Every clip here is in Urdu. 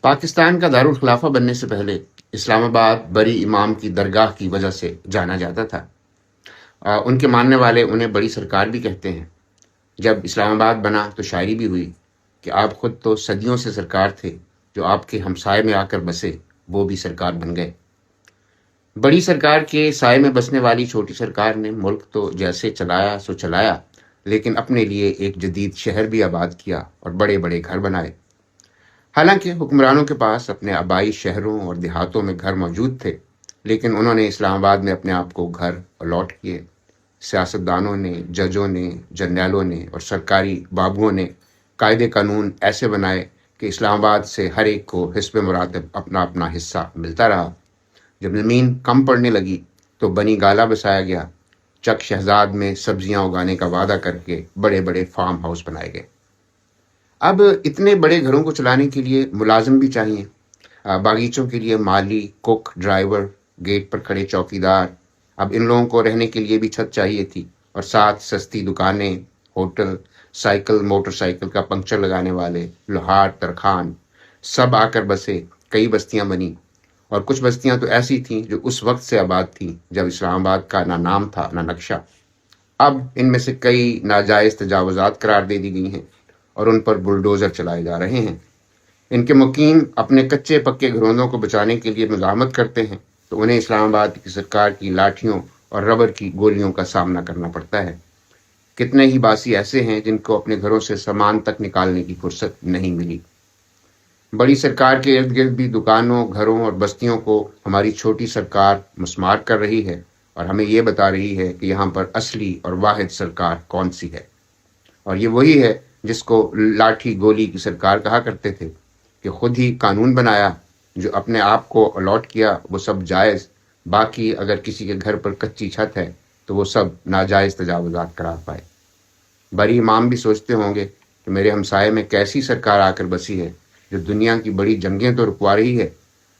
پاکستان کا دارالخلافہ بننے سے پہلے اسلام آباد بڑی امام کی درگاہ کی وجہ سے جانا جاتا تھا۔ ان کے ماننے والے انہیں بڑی سرکار بھی کہتے ہیں۔ جب اسلام آباد بنا تو شاعری بھی ہوئی کہ آپ خود تو صدیوں سے سرکار تھے، جو آپ کے ہمسائے میں آ کر بسے وہ بھی سرکار بن گئے۔ بڑی سرکار کے سائے میں بسنے والی چھوٹی سرکار نے ملک تو جیسے چلایا سو چلایا، لیکن اپنے لیے ایک جدید شہر بھی آباد کیا اور بڑے بڑے گھر بنائے۔ حالانکہ حکمرانوں کے پاس اپنے آبائی شہروں اور دیہاتوں میں گھر موجود تھے، لیکن انہوں نے اسلام آباد میں اپنے آپ کو گھر الاٹ کیے۔ سیاستدانوں نے، ججوں نے، جرنیلوں نے اور سرکاری بابوؤں نے قاعدے قانون ایسے بنائے کہ اسلام آباد سے ہر ایک کو حسب مراتب اپنا اپنا حصہ ملتا رہا۔ جب زمین کم پڑنے لگی تو بنی گالا بسایا گیا۔ چک شہزاد میں سبزیاں اگانے کا وعدہ کر کے بڑے بڑے فارم ہاؤس بنائے گئے۔ اب اتنے بڑے گھروں کو چلانے کے لیے ملازم بھی چاہیے۔ باغیچوں کے لیے مالی، کوک، ڈرائیور، گیٹ پر کھڑے چوکیدار۔ اب ان لوگوں کو رہنے کے لیے بھی چھت چاہیے تھی، اور ساتھ سستی دکانیں، ہوٹل، سائیکل موٹر سائیکل کا پنکچر لگانے والے، لوہار، ترخان، سب آ کر بسے۔ کئی بستیاں بنی، اور کچھ بستیاں تو ایسی تھیں جو اس وقت سے آباد تھیں جب اسلام آباد کا نہ نام تھا نہ نقشہ۔ اب ان میں سے کئی ناجائز تجاوزات قرار دے دی گئی ہیں اور ان پر بلڈوزر چلائے جا رہے ہیں۔ ان کے مقیم اپنے کچے پکے گھرونوں کو بچانے کے لیے مزاحمت کرتے ہیں تو انہیں اسلام آباد کی سرکار کی لاٹھیوں اور ربر کی گولیوں کا سامنا کرنا پڑتا ہے۔ کتنے ہی باسی ایسے ہیں جن کو اپنے گھروں سے سامان تک نکالنے کی فرصت نہیں ملی۔ بڑی سرکار کے ارد گرد بھی دکانوں، گھروں اور بستیوں کو ہماری چھوٹی سرکار مسمار کر رہی ہے، اور ہمیں یہ بتا رہی ہے کہ یہاں پر اصلی اور واحد سرکار کون سی ہے۔ اور یہ وہی ہے جس کو لاٹھی گولی کی سرکار کہا کرتے تھے، کہ خود ہی قانون بنایا، جو اپنے آپ کو الاٹ کیا وہ سب جائز، باقی اگر کسی کے گھر پر کچی چھت ہے تو وہ سب ناجائز تجاوزات قرار پائے۔ بڑی امام بھی سوچتے ہوں گے کہ میرے ہمسائے میں کیسی سرکار آ کر بسی ہے، جو دنیا کی بڑی جنگیں تو رکوا رہی ہے،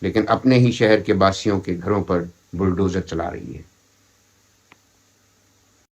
لیکن اپنے ہی شہر کے باسیوں کے گھروں پر بلڈوزر چلا رہی ہے۔